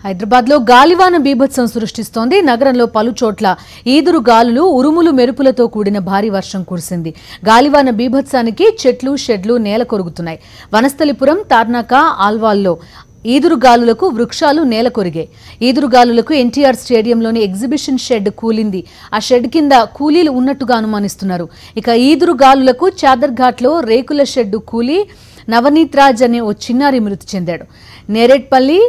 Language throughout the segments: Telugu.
హైదరాబాద్లో గాలివాన బీభత్సం సృష్టిస్తోంది. నగరంలో పలుచోట్ల ఈదురు గాలులు, ఉరుములు, మెరుపులతో కూడిన భారీ వర్షం కురిసింది. గాలివాన బీభత్సానికి చెట్లు, షెడ్లు నేల కొరుగుతున్నాయి. వనస్థలిపురం, తార్నాక, ఆల్వాల్లో ఈదురుగాలులకు వృక్షాలు నేల కొరిగాయి. ఈదురుగాలులకు ఎన్టీఆర్ స్టేడియంలోని ఎగ్జిబిషన్ షెడ్ కూలింది. ఆ షెడ్ కింద కూలీలు ఉన్నట్టుగా అనుమానిస్తున్నారు. ఇక ఈదురుగాలులకు చాదర్ఘాట్లో రేకుల షెడ్డు కూలి నవనీత్ రాజ్ అనే ఓ చిన్నారి మృతి చెందాడు. నేరేడ్పల్లి,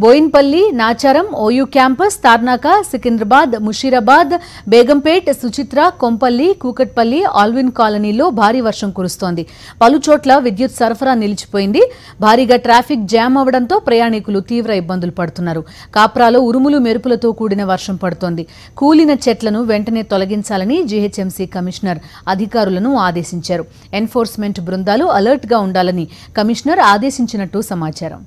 బోయిన్పల్లి, నాచారం, ఓయూ క్యాంపస్, తార్నాక, సికింద్రాబాద్, ముషీరాబాద్, బేగంపేట్, సుచిత్ర, కొంపల్లి, కూకట్పల్లి, ఆల్విన్ కాలనీలో భారీ వర్షం కురుస్తోంది. పలుచోట్ల విద్యుత్ సరఫరా నిలిచిపోయింది. భారీగా ట్రాఫిక్ జామ్ అవడంతో ప్రయాణికులు తీవ్ర ఇబ్బందులు పడుతున్నారు. కాప్రాలో ఉరుములు, మెరుపులతో కూడిన వర్షం పడుతోంది. కూలిన చెట్లను వెంటనే తొలగించాలని జీహెచ్ఎంసీ కమిషనర్ అధికారులను ఆదేశించారు. ఎన్ఫోర్స్మెంట్ బృందాలు అలర్ట్గా ఉండాలని కమిషనర్ ఆదేశించినట్టు సమాచారం.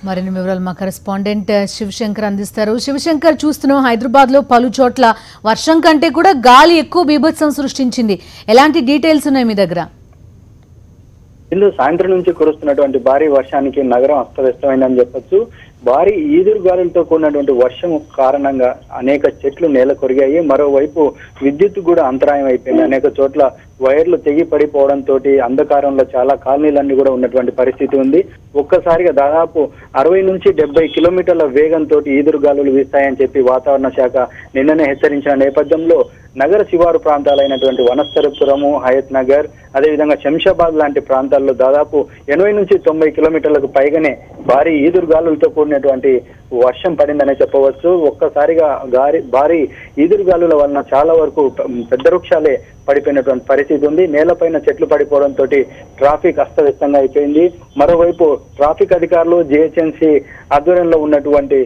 మరిన్ని వివరాలు మా కరెస్పాండెంట్ శివశంకర్ అందిస్తారు. శివశంకర్, చూస్తున్నాం హైదరాబాద్ లో పలు చోట్ల వర్షం కంటే కూడా గాలి ఎక్కువ బీభత్సం సృష్టించింది. ఎలాంటి డీటెయిల్స్ ఉన్నాయి మీ దగ్గర? ఇల్లు సాయంత్రం నుంచి కురుస్తున్నటువంటి భారీ వర్షానికి నగరం అస్తవ్యస్తమైందని చెప్పొచ్చు. భారీ ఈదురుగాలులతో కూడినటువంటి వర్షం కారణంగా అనేక చెట్లు నేల కొరిగాయి. మరోవైపు విద్యుత్ కూడా అంతరాయం అయిపోయింది. అనేక చోట్ల వైర్లు తెగి పడిపోవడంతో అంధకారంలో చాలా కాలనీలన్నీ కూడా ఉన్నటువంటి పరిస్థితి ఉంది. ఒక్కసారిగా దాదాపు 60 నుంచి 70 కిలోమీటర్ల వేగంతో ఈదురుగాలులు వీస్తాయని చెప్పి వాతావరణ శాఖ నిన్ననే హెచ్చరించిన నేపథ్యంలో నగర శివారు ప్రాంతాలైనటువంటి వనస్థలిపురము, హయత్ నగర్, అదేవిధంగా శంషాబాద్ లాంటి ప్రాంతాల్లో దాదాపు 80 నుంచి 90 కిలోమీటర్లకు పైగానే భారీ ఈదురుగాలులతో కూడినటువంటి వర్షం పడిందనే చెప్పవచ్చు. ఒక్కసారిగా భారీ ఈదురుగాలుల వలన చాలా వరకు పెద్ద వృక్షాలే పడిపోయినటువంటి పరిస్థితి ఉంది. నేలపైన చెట్లు పడిపోవడంతో ట్రాఫిక్ అస్తవ్యస్తంగా అయిపోయింది. మరోవైపు ట్రాఫిక్ అధికారులు జీహెచ్ఎంసీ ఆధ్వర్యంలో ఉన్నటువంటి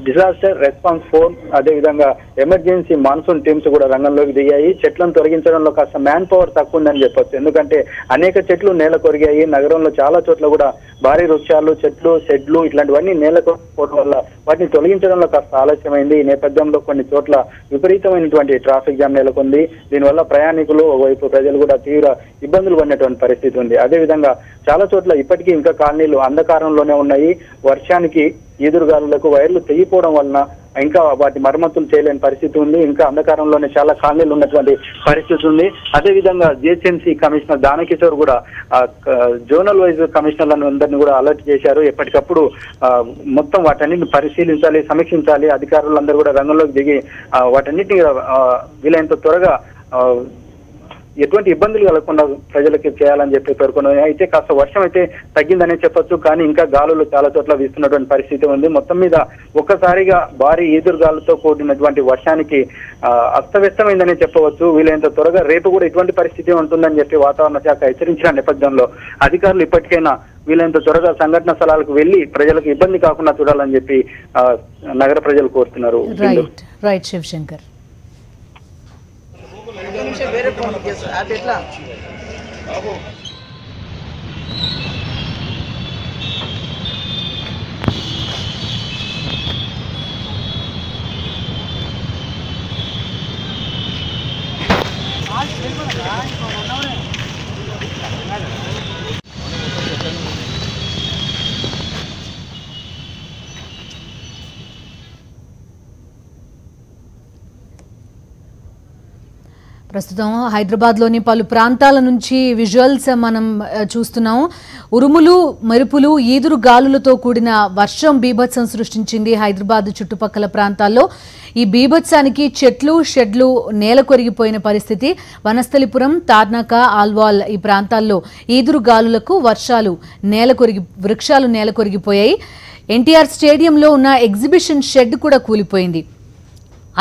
డిజాస్టర్ రెస్పాన్స్ ఫోర్స్, అదేవిధంగా ఎమర్జెన్సీ మాన్సూన్ టీమ్స్ కూడా రంగంలోకి దిగాయి. చెట్లను తొలగించడంలో కాస్త మ్యాన్ పవర్ తక్కువ ఉందని చెప్పొచ్చు. ఎందుకంటే అనేక చెట్లు నేల కొరిగాయి. నగరంలో చాలా చోట్ల కూడా భారీ వృక్షాలు, చెట్లు, షెడ్లు ఇట్లాంటివన్నీ నేల కొరిగిపోవడం వల్ల వాటిని తొలగించడంలో కాస్త ఆలస్యమైంది. ఈ నేపథ్యంలో కొన్ని చోట్ల విపరీతమైనటువంటి ట్రాఫిక్ జామ్ నెలకొంది. దీనివల్ల ప్రయాణికులు, ఓవైపు ప్రజలు కూడా తీవ్ర ఇబ్బందులు పడినటువంటి పరిస్థితి ఉంది. అదేవిధంగా చాలా చోట్ల ఇప్పటికీ ఇంకా కాలనీలు అంధకారంలోనే ఉన్నాయి. వర్షానికి ఈదురుగాలులకు వైర్లు తెగిపోవడం వలన ఇంకా వాటి మరమ్మతులు చేయలేని పరిస్థితి ఉంది. ఇంకా అంధకారంలోనే చాలా కాలనీలు ఉన్నటువంటి పరిస్థితి ఉంది. అదేవిధంగా జిహెచ్ఎంసీ కమిషనర్ దానకిషోర్ కూడా జోనల్ వైజ్ కమిషనర్లను అందరినీ కూడా అలర్ట్ చేశారు. ఎప్పటికప్పుడు మొత్తం వాటన్నిటిని పరిశీలించాలి, సమీక్షించాలి. అధికారులందరూ కూడా రంగంలోకి దిగి వాటన్నిటిని వీలైనంత త్వరగా ఎటువంటి ఇబ్బందులు కలగకుండా ప్రజలకి చేయాలని చెప్పి పేర్కొన్నారు. అయితే కాస్త వర్షం అయితే తగ్గిందనే చెప్పొచ్చు, కానీ ఇంకా గాలులు చాలా చోట్ల వీస్తున్నటువంటి పరిస్థితి ఉంది. మొత్తం మీద ఒక్కసారిగా భారీ ఈదురుగాలుతో కూడినటువంటి వర్షానికి అస్తవ్యస్తమైందనే చెప్పవచ్చు. వీలైనంత త్వరగా రేపు కూడా ఇటువంటి పరిస్థితి ఉంటుందని చెప్పి వాతావరణ శాఖ హెచ్చరించిన నేపథ్యంలో అధికారులు ఇప్పటికైనా వీలైనంత త్వరగా సంఘటన స్థలాలకు వెళ్లి ప్రజలకు ఇబ్బంది కాకుండా చూడాలని చెప్పి నగర ప్రజలు కోరుతున్నారు. రైట్ శివశంకర్. వేరే ఫోన్ అది ఎట్లా ప్రస్తుతం హైదరాబాద్లోని పలు ప్రాంతాల నుంచి విజువల్స్ మనం చూస్తున్నాం. ఉరుములు మెరుపులు ఈదురు గాలులతో కూడిన వర్షం బీభత్సం సృష్టించింది హైదరాబాద్ చుట్టుపక్కల ప్రాంతాల్లో. ఈ బీభత్సానికి చెట్లు షెడ్లు నేల కొరిగిపోయిన పరిస్థితి. వనస్థలిపురం, తార్నాక, ఆల్వాల్ ఈ ప్రాంతాల్లో ఈదురు గాలులకు వృక్షాలు నేల కొరిగిపోయాయి. ఎన్టీఆర్ స్టేడియంలో ఉన్న ఎగ్జిబిషన్ షెడ్ కూడా కూలిపోయింది.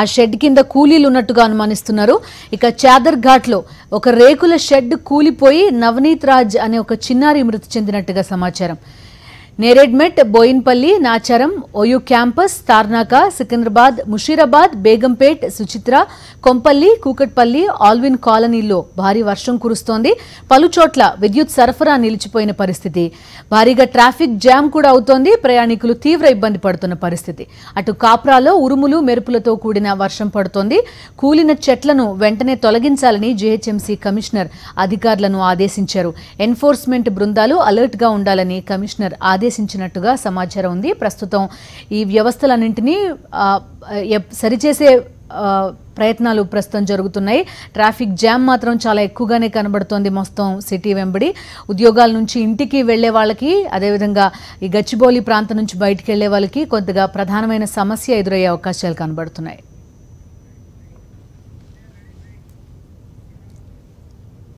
ఆ షెడ్ కింద కూలీలు ఉన్నట్టుగా అనుమానిస్తున్నారు. ఇక చాదర్ ఘాట్లో ఒక రేకుల షెడ్ కూలిపోయి నవనీత్ రాజ్ అనే ఒక చిన్నారి మృతి చెందినట్టుగా సమాచారం. నేరేడ్మెట్, బోయిన్పల్లి, నాచారం, ఓయూ క్యాంపస్, తార్నాక, సికింద్రాబాద్, ముషీరాబాద్, బేగంపేట్, సుచిత్ర, కొంపల్లి, కూకట్పల్లి, ఆల్విన్ కాలనీల్లో భారీ వర్షం కురుస్తోంది. పలుచోట్ల విద్యుత్ సరఫరా నిలిచిపోయిన పరిస్థితి. భారీగా ట్రాఫిక్ జామ్ కూడా అవుతోంది. ప్రయాణికులు తీవ్ర ఇబ్బంది పడుతున్న పరిస్థితి. అటు కాప్రాలో ఉరుములు మెరుపులతో కూడిన వర్షం పడుతోంది. కూలిన చెట్లను వెంటనే తొలగించాలని జీహెచ్ఎంసీ కమిషనర్ అధికారులను ఆదేశించారు. ఎన్ఫోర్స్మెంట్ బృందాలు అలర్ట్ గా ఉండాలని కమిషనర్ ఆదేశించినట్టుగా సమాచారం ఉంది. ప్రస్తుతం ఈ వ్యవస్థలన్నింటినీ సరిచేసే ప్రయత్నాలు ప్రస్తుతం జరుగుతున్నాయి. ట్రాఫిక్ జామ్ మాత్రం చాలా ఎక్కువగానే కనబడుతోంది మొత్తం సిటీ వెంబడి. ఉద్యోగాల నుంచి ఇంటికి వెళ్లే వాళ్ళకి, అదేవిధంగా ఈ గచ్చిబౌలి ప్రాంతం నుంచి బయటికి వెళ్లే వాళ్ళకి కొద్దిగా ప్రధానమైన సమస్య ఎదురయ్యే అవకాశాలు కనబడుతున్నాయి.